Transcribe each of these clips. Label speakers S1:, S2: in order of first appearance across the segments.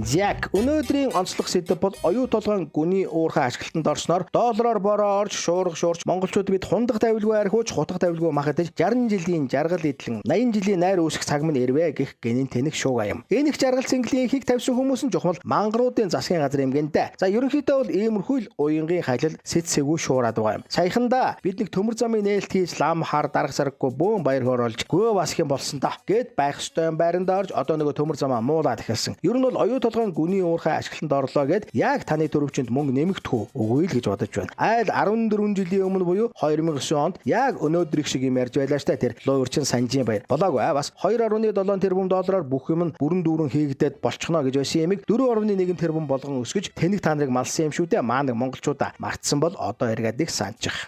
S1: Яг өнөөдрийн онцлог сэдэв бол оюу толгойн гүний уурхай ашиглалтанд орсноор доллараар бороо орж шуурх монголчууд бид хундах тавилгүй архиуч хутах тавилгүй махадж 60 жилийн жаргал эдлэн 80 жилийн найр үүсэх цаг минь ирвэ гэх гэнийн тэнэг шууга юм. Энэ их жаргал цэнгэлийн хийг тавьсан хүмүүс нь жухмал мангруудын засгийн газар юм гэнэ. За ерөнхийдөө бол иймэрхүү л уянгийн хайлал сэцсэгүй шуураад байгаа юм. Саяханда бид нэг төмөр замын нээлт хийж лам хар дарах сарггүй бөөн баяр хооролж гөө бас их юм болсон та гэд байх ёстой юм байранда орж одоо нөгөө төмөр замаа муулаад эхэлсэн. Ер нь бол оюу толгойн гүний уурхай ашиглалтанд орлоо гэд яг таны төрөвчөнд мөнгө нэмэгдэх үгүй л гэж бодож байна. Айл 14 жилийн өмнө буюу 2009 онд яг өнөөдрийг шиг юм ярьж байлаа штэ тэр луурчин Санжийн баяр. Болоогүй бас 2.7 тэрбум доллараар бүх юм нь бүрэн дүүрэн хийгдээд болчихно гэж байсан юмыг 4.1 тэрбум болгон өсгөж тэнэг та нарыг малсан юм шүү дээ. Маа нэг монголчуудаа мартсан бол одоо эргээд их санджих.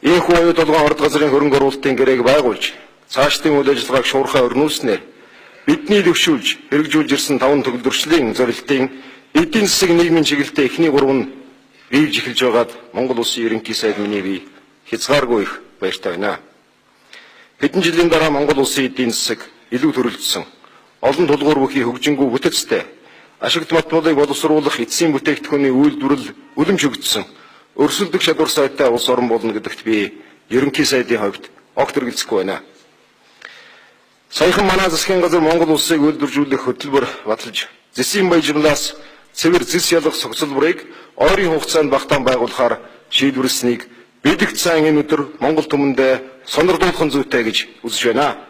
S2: Ийхүү оюу толгойн орд газрын хөрөнгө оруулалтын гэрээг байгуулж цаашдын үйл ажиллагааг шуурхай өрнүүлснээр бидний төвшүүлж хэрэгжүүлж ирсэн 5 төгөлдрчлийн зорилтын эдийн засаг нийгмийн чиглэлтэй эхний 3 нь биевж эхэлж байгаад Монгол Улсын ерөнхий сайд миний бие хязгааргүй их баяртай байна. Хэдэн жилийн дараа Монгол Улсын эдийн засаг илүү төрөлжсөн, олон тулгуур бүхий хөгжингүү бүтэцтэй, ашигт матболыг боловсруулах эцсийн бүтээгдэхүүний үйлдвэрлэл үлэмж хөгжсөн, өрсөлдөх шалгуур сайтай улс орн болно гэдэгт би ерөнхий сайдын хувьд огт эргэлзэхгүй байна. Саяхан манай засгийн газар Монгол Улсыг үйлдвэржүүлэх хөтөлбөр баталж, зэсийн баяжмлаас цэвэр зэс ялах цогцлборыг ойрын хугацаанд багтаан байгуулахаар шийдвэрлэснийг бидэгт сайн энэ өдөр Монгол түмэндээ сонирдуулах зүйтэй гэж үзэж байна.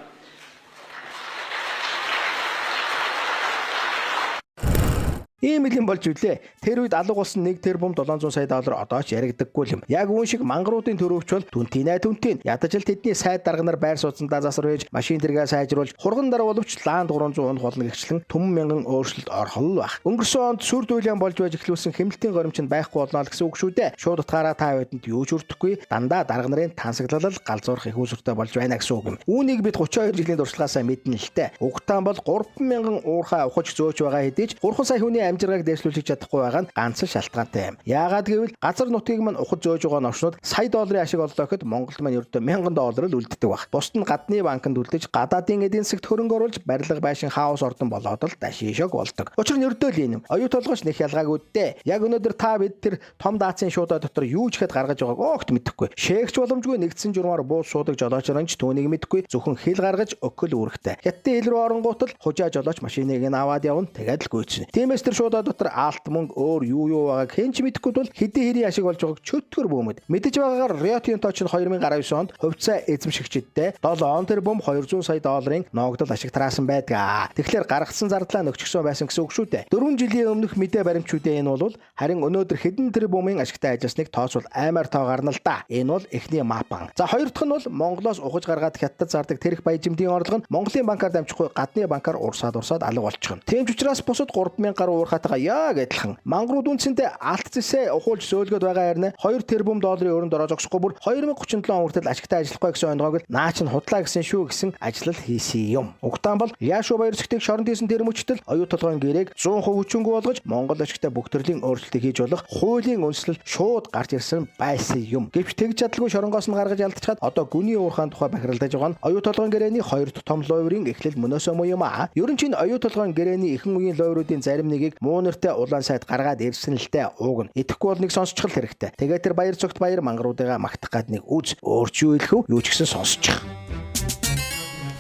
S1: Ийм л юм болж үлээ. Тэр үед алга болсон 1 тэрбум 700 сая доллар одоо ч яригдаггүй юм. Яг үүн шиг мангруудын төрөвч бол түнтийн ядаж л тэдний сайд дарганаар байр сууцандаа засварж, машин тэргээ сайжруулж, хурган дараа боловч лаан 300 унах болно гэгчлэн түмэн мянган өөрчлөлт орхол байх. Өнгөрсөн онд сүр дүүлэн болж байж эхлүүлсэн хэмнэлтийн горимч нь байхгүй болно л гэсэн үг шүү дээ. Шууд утгаараа та бидэнд юу ч өртөхгүй, дандаа дарга нарын тансаглал галзуурах их үүсвэртэй болж байна гэсэн үг юм. Үүнийг бид 32 жилийн туршлагаасаа мэднэ л дээ. Угтаан бол 3 мянган уурхай ухаж зөөж байгаа хэдий ч 3 сая хүний амжиргааг дээшлүүлж чадахгүй байгаа нь ганц шалтгаантай юм. Яагаад гэвэл газар нутгийг мань ухаж зөөж байгаа новчнууд сая долларын ашиг оллоо гэхэд Монголд мань ердөө 1000 доллар л үлддэг баг. Бусд нь гадны банкнд үлдэж гадаадын эдийн засагт хөрөнгө оруулж барилга байшин хаус ордон болоод л дашишог болдог. Учир нь ердөө л юм. Оюу толгойч нэх ялгаагүй дээ. Яг өнөөдөр та бид тэр том даацын шуудаа дотор юу ч хэд гаргаж байгааг огт мэдэхгүй. Шээгч боломжгүй нэгдсэн журмаар бууз шуудаг жолоочронч түүнийг мэдэхгүй зөвхөн хил гаргаж өкөл үүрэгтэй. Хятадын хил рүү оронгуут л хужаа жолооч машиныг нь аваад явна тэгээд л гүйцэнэ. Тиймээс тэр шуудаа дотор алт мөнгө өөр юу байгааг хэн ч мэдэхгүй бол хэдийн хэрийн ашиг болж байгааг чөтгөр бөөмөд. Мэдэж байгаагаар Риотын тооч нь 2019 онд хувьцаа эзэмшигчдтэй 7 тэрбум 200 сая долларын ноогдол ашиг тараасан байдаг. Тэгэхээр гаргасан зардлаа нөхчихсөн байсан гэсэн үг шүү дээ. 4 жилийн өмнөх мэдээ баримтчүүдээ энэ бол харин өнөөдөр хэдэн тэрбумын ашигтай ажилласныг тооцвол аймаар тоо гарна л да. Энэ бол эхний мапан. За хоёр дахь нь бол Монголоос ухаж гаргаад хятад зардаг тэрх баяжимдын орлого нь Монголын банкар дамжихгүй гадны банкар урсаад алга болчихно. Тийм ч учраас бусад 3000 гаруй уурхайтайгаа яг адилхан. Мангрууд үнцэндээ алт зэсээ ухуулж сөөлгөд байгаа хэрнээ 2 тэрбум долларын өрөнд ороо зогсохгүй бүр 2037 он хүртэл ашигтай ажиллахгүй гэсэн онцгойг л наа чинь худлаа гэсэн шүү гэсэн ажил хийсэн юм. Угтаан бол яашуу баяр зэгтийг шорон тийсэн тэрмөчтөл оюу толгойн гэрээг 100% хүчингү болгож Монгол ашигтай бүх төрлийн өөрчлөлтийг хийж болох хуулийн үндэслэл шууд гарч ирсэн байсан юм. Гэвч тэгж чадалгүй шоронгоос нь гаргаж алдчихад одоо гүний уурхаан тухай бахиралдаж байгаа нь оюу толгойн гэрээний 2 дахь том лойврын эхлэл мөнөөсөө муу юм аа. Ерөн чинь оюу толгойн гэрээний ихэнх үеийн лойвруудын зарим нэгийг муу нэртэй улаан сайд гаргаад ирсэн л дээ ууг нь. Идэхгүй бол нэг сонсчих хэрэгтэй. Тэгээд тэр баяр цогт баяр мангруудыгаа магтах гад нэг үз өөрчөө хэлэх үү юу ч гэсэн сонсчих.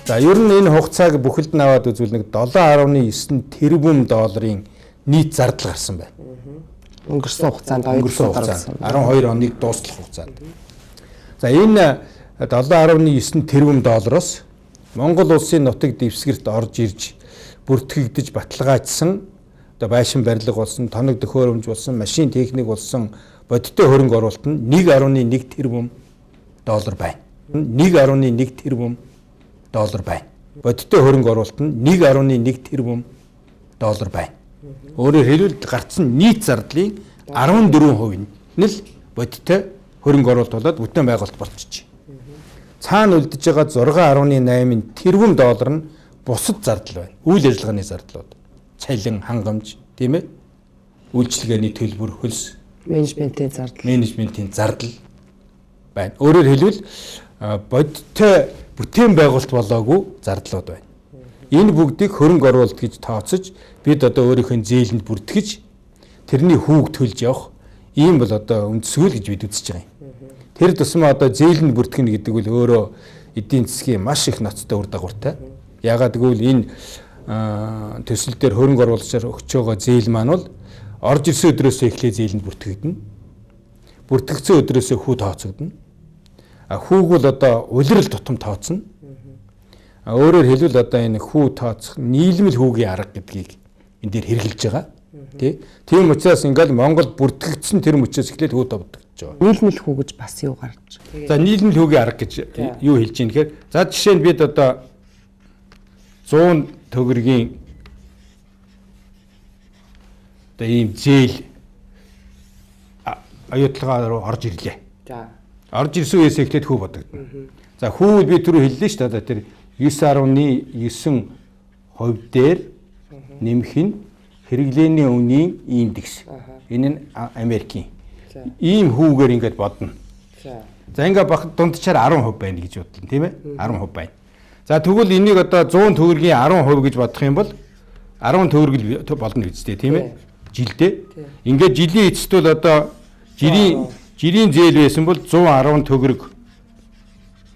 S3: За ер нь энэ хугацааг бүхэлд нь аваад үзвэл нэг 7.9 тэрбум долларын нийт зардал гарсан байна.
S4: Өнгөрсөн хугацаанд
S3: 12 оныг дуустал хугацаанд. За энэ 7.9 тэрбум доллароос Монгол улсын нутаг дэвсгэрт орж ирж бүртгэгдэж баталгаажсан одоо байшин барилга болсон, тоног төхөөрөмж болсон, машин техник болсон бодиттой хөрөнгө оруулалт нь 1.1 тэрбум доллар байна. 1.1 тэрбум доллар байна. Бодиттой хөрөнгө оруулалт нь 1.1 тэрбум доллар байна. Өөрөөр хэлбэл гарцсан нийт зардлын 14% нь л бодиттой хөрөнгө оруулалт болоод бүтээн байгуулалт болчихжээ. Цаана үлдэж байгаа 6.8 тэрбум доллар нь бусад зардал байна. Үйл ажиллагааны зардлууд. Цалин, хангамж, тийм ээ? Үйлчилгээний төлбөр, хөлс, менежментийн зардал байна. Өөрөөр хэлбэл бодиттой бүтээн байгуулалт болоогүй зардлууд байна. Энэ бүгдийг хөрөнгө оруулалт гэж тооцож бид одоо өөрийнхөө зээлэнд бүртгэж тэрний хүүг төлж явах ийм бол одоо үндсгүүл гэж бид үзэж байгаа юм. Тэр тусмаа одоо зээлэнд бүртгэнэ гэдэг бол өөрөө эдийн засгийн маш их ноцтой үр дагавартай. Яагаад гэвэл энэ төсөл дээр хөрөнгө оруулагчаар өгч байгаа зээл маань бол орж ирсэн өдрөөсөө эхлээ зээлэнд бүртгэгдэнэ. Бүртгэгдсэн өдрөөсөө хүү тооцогдно. Хүүг бол одоо улирал тутам тооцно. Өөрөөр хэлбэл одоо энэ хүү тооцох нийлмэл хүүгийн арга гэдгийг энэ дээр хэрэгжилж байгаа. Тийм учраас ингээл Монгол бүртгэгдсэн тэр мөчөөс эхлээд хүү товдогдож байгаа.
S4: Нийлмэл хүү гэж бас юу гарч.
S3: За нийлмэл хүүгийн арга гэж юу хэлж ийм гэхээр за жишээ нь бид одоо 100 төгрөгийн одоо ийм зээл аюултлагаа руу орж ирлээ.
S4: За.
S3: Орж ирсэн үеэс эхлээд хүү бодогдно. За хүү би түрүү хэллээ шүү дээ. Тэр 9.9% дээр нэмэх нь хэрэглээний үнийн индекс. Энэ нь Америкийн. Ийм хүүгээр ингээд бодно. За ингээд баг дундчаар 10% байна гэж бодлоо, тийм ээ? 10% байна. За тэгвэл энийг одоо 100 төгрөгийн 10% гэж бодох юм бол 10 төгрөг болно гэж дээ, тийм ээ? Жилдээ. Ингээд жилийн эцэст бол одоо жирийн зээл байсан бол 110 төгрөг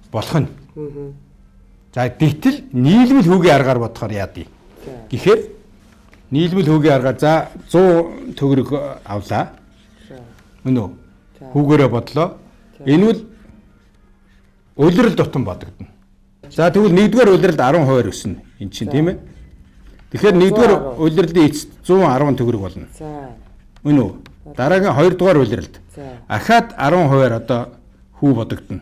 S3: болох нь. За гэтэл нийлмэл хүүгийн аргаар бодохоор яадыг. Гэхдээ нийлмэл хүүгийн аргаар за 100 төгрөг авлаа. Мөн үү? Хүүгээрээ бодлоо. Энэ бол улирал тутам бодогдно. За тэгвэл нэгдүгээр улиралд 10% өснө. Эн чинь тийм ээ. Тэгэхээр нэгдүгээр улирлын эцэст 110 төгрөг болно.
S4: За.
S3: Мөн үү? Дараагийн 2 дугаар улиралд ахаад 10%-аар одоо хүү бодогдно.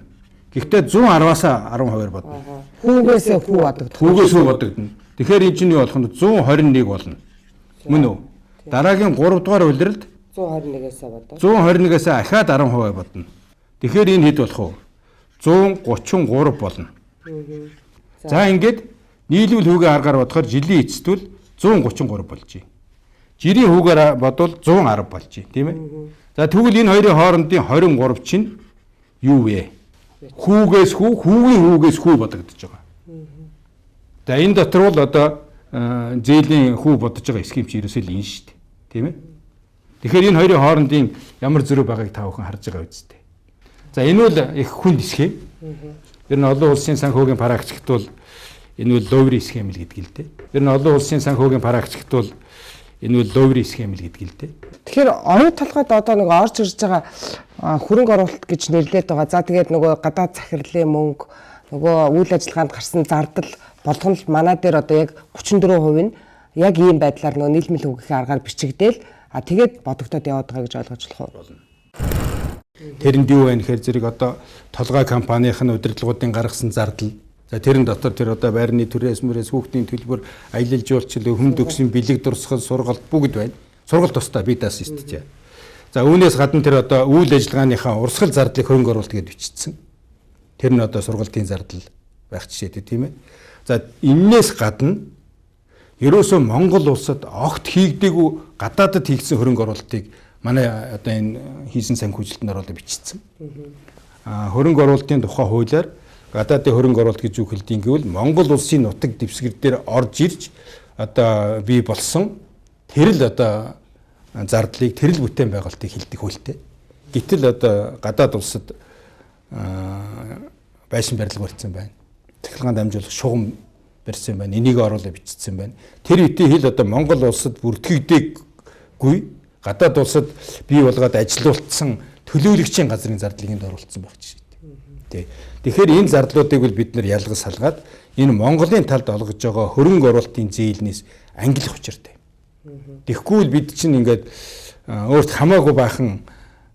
S3: Гэхдээ 110-аас 10% бодно.
S4: Хүүгээс хүү бодогдох.
S3: Хүүгээс хүү бодогдно. Тэгэхээр энэ чинь юу болох нь 121 болно. Мөн үү? Дараагийн 3 дугаар улиралд
S4: 121-ээс бодоо.
S3: 121-аас ахаад 10% бодно. Тэгэхээр энэ хэд болох вэ? 133 болно. За ингээд нийлүүл хүүгийн аргаар бодохоор жилийн эцэст бол 133 болж байна. Жирийн хүүгээр бодвол 110 болж байна, тийм ээ? За тэгвэл энэ хоёрын хоорондын 23 чинь юу вэ? Хүүгээс хүү, хүүгийн хүүгээс хүү бодогдож байгаа. За энэ дотор бол одоо зээлийн хүү бодож байгаа схем чи ерөөсөө л энэ шүү дээ. Тийм ээ? Тэгэхээр энэ хоёрын хоорондын ямар зөрүү байгааг та бүхэн харж байгаа үстэй. За энэ бол их хүнд схем. Ер нь олон улсын санхүүгийн практикт бол энэ бол ловри схем л гэдэг л дээ. Ер нь олон улсын санхүүгийн практикт бол энэ бол ловри схем л гэдэг л дээ.
S4: Тэгэхээр оюу толгойд одоо нэг орж ирж байгаа хөрөнгө оруулалт гэж нэрлээд байгаа. За тэгээд нөгөө гадаад захирлын мөнгө, нөгөө үйл ажиллагаанд гарсан зардал болгоно л манай дээр одоо яг 34% нь яг ийм байдлаар нөгөө нийлмэл хүүгийн аргаар бичигдээл тэгээд бодогдоод яваад байгаа гэж ойлгож болох уу?
S3: Тэрэнд юу вэ гэхээр зэрэг одоо толгой компанийн удирдлагуудын гаргасан зардал. За тэрэн дотор тэр одоо байрны түрээс мөрөөс хүүхдийн төлбөр, аялал жуулчлал, хүнд өгсөн бэлэг дурсгал, сургалт бүгд байна. Сургалт тустай би даас истэж. За үүнээс гадна тэр одоо үйл ажиллагааныхаа урсгал зардлыг хөрөнгө оруулалт гэж бичсэн. Тэр нь одоо сургалтын зардал байх жишээтэй тийм ээ. За энээс гадна ерөөсөө Монгол улсад огт хийгдээгүй гадаадд хийгдсэн хөрөнгө оруулалтыг манай одоо энэ хийсэн санхүүжилтөнд оруулаад бичсэн. Хөрөнгө оруулалтын тухай хуулиар гадаадын хөрөнгө оруулалт гэж үг хэлдэг гэвэл Монгол улсын нутаг дэвсгэр дээр орж ирж одоо бий болсон тэрл одоо зардлыг тэрл бүтээн байгуулалтыг хэлдэг хөлтэй. Гэтэл одоо гадаад улсад байшин барилга барьсан байна. Цахилгаан дамжуулах шугам барьсан байна. Энийг оруулаад бичсэн байна. Тэр үеийн хэл одоо Монгол улсад бүртгэгдээгүй гадаад улсад бий болгоод ажилуулсан төлөөлөгчийн газрын зардлыг энд оруулсан байх жишээтэй. Тэгэхээр энэ зардлуудыг бол бид нар ялгаж салгаад энэ Монголын талд олгож байгаа хөрөнгө оруулалтын зээлнээс ангилах учиртай. Тэгэхгүй л бид чинь ингээд өөрт хамаагүй баахан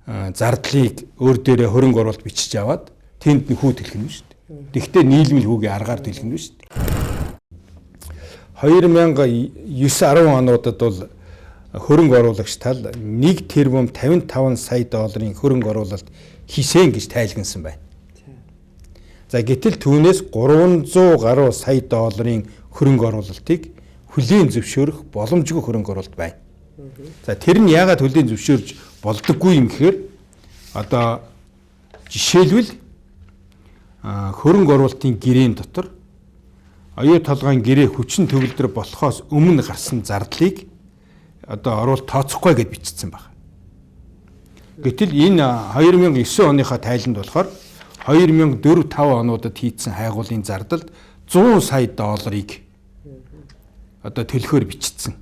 S3: зардлыг өөр дээрээ хөрөнгө оруулалт бичиж аваад тэнд хүү төлөх нь шүү дээ. Тэгэхдээ нийлмэл хүүгийн аргаар төлөх нь шүү дээ. 2009-10 онуудад бол хөрөнгө оруулагч тал 1 тэрбум 55 сая долларын хөрөнгө оруулалт хийсэн гэж тайлгансан байна. За гэтэл түүнээс 300 гаруй сая долларын хөрөнгө оруулалтыг хүлээн зөвшөөрөх боломжгүй хөрөнгө оруулалт байна. За тэр нь яагаад хүлээн зөвшөөрж болдоггүй юм гэхээр одоо жишээлбэл хөрөнгө оруулалтын гэрээн дотор оюу толгойн гэрээ хүчин төгөлдөр болохоос өмнө гарсан зардлыг одоо оруулалт тооцохгүй гэж бичсэн байна. Гэтэл энэ 2009 оныхаа тайланд болохоор 2004-5 онуудад хийсэн хайгуулын зардалд 100 сая долларыг одоо төлөхөөр бичсэн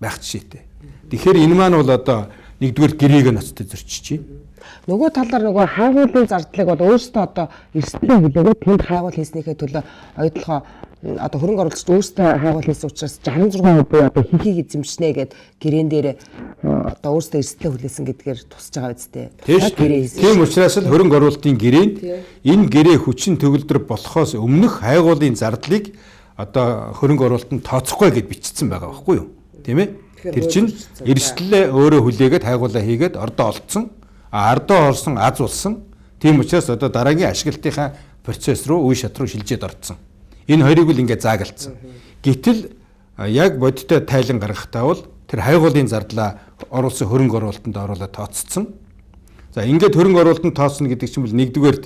S3: байх жишээтэй. Тэгэхээр энэ маань бол одоо нэгдүгээр гэрээг ноцтой зөрчиж байна.
S4: Нөгөө талаар нөгөө хайгуулын зардлыг бол өөрсдөө одоо эрсдэлээ хүлээгээд тэнд хайгуул хийснийхээ төлөө оюутлогоо одоо хөрөнгө оруулагч өөрсдөө хайгуул хийсэн учраас 66% буюу одоо хинхийг эзэмшнэ гэд гэрээн дээр одоо өөрсдөө эрсдэлээ хүлээсэн гэдгээр тусч байгаа үстэй.
S3: Тийм учраас л хөрөнгө оруулалтын гэрээнд энэ гэрээ хүчин төгөлдөр болохоос өмнөх хайгуулын зардлыг одоо хөрөнгө оруулалтанд тооцохгүй гэж бичсэн байгаа байхгүй юу? Тийм ээ? Тэр чинь эрсдэлээ өөрөө хүлээгээд хайгуулаа хийгээд ордоо олцсон. Ардаа орсон аз болсон. Тийм учраас одоо дараагийн ашиглалтынхаа процесс руу үе шат руу шилжээд орцсон. Энэ хоёрыг л ингээд заагалцсан. Гэтэл яг бодиттой тайлан гаргахтаа бол тэр хайгуулын зардлаа оруулсан хөрөнгө оруулалтанд оруулаад тооцсон. За ингээд хөрөнгө оруулалтанд тооцно гэдэг чинь бол нэгдүгээрт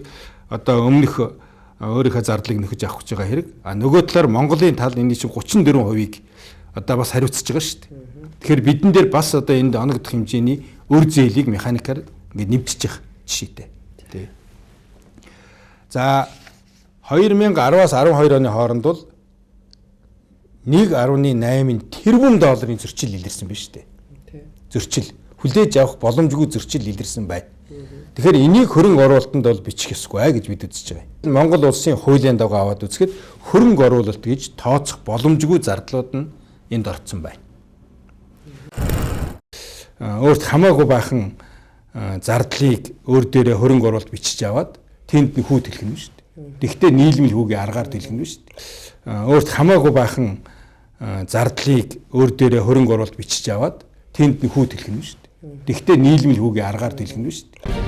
S3: одоо өмнөх өөрийнхөө зардлыг нөхөж авах гэж байгаа хэрэг. Нөгөө талаар Монголын тал энэ чинь 34%-ийг одоо бас хариуцж байгаа шүү дээ. Тэгэхээр бидэн дээр бас одоо энд оногдох хэмжээний өр зээлийг механикаар ингээд нэвтэж явах жишээтэй. Тий. За 2010-аас 12 оны хооронд бол 1.8 тэрбум долларын зөрчил илэрсэн байна шүү дээ. Зөрчил хүлээж авах боломжгүй зөрчил илэрсэн байна. Тэгэхээр энийг хөрөнгө оруулалтанд бол бичих ёсгүй гэж бид үзэж байгаа. Монгол улсын хуулийн дагуу аваад үзэхэд хөрөнгө оруулалт гэж тооцох боломжгүй зардлууд нь энд орцсон байна. Өөрт хамаагүй баахан зардлыг өөр дээрээ хөрөнгө оруулалт бичиж аваад тэнд нь хүү тэлхэнэ шүү дээ. Тэгвэл нийлмэл хүүгийн аргаар тэлхэнэ шүү дээ. Өөрт хамаагүй баахан зардлыг өөр дээрээ хөрөнгө оруулалт бичиж аваад тэнд нь хүү тэлхэнэ шүү дээ. Тэгвэл нийлмэл хүүгийн аргаар тэлхэнэ шүү дээ.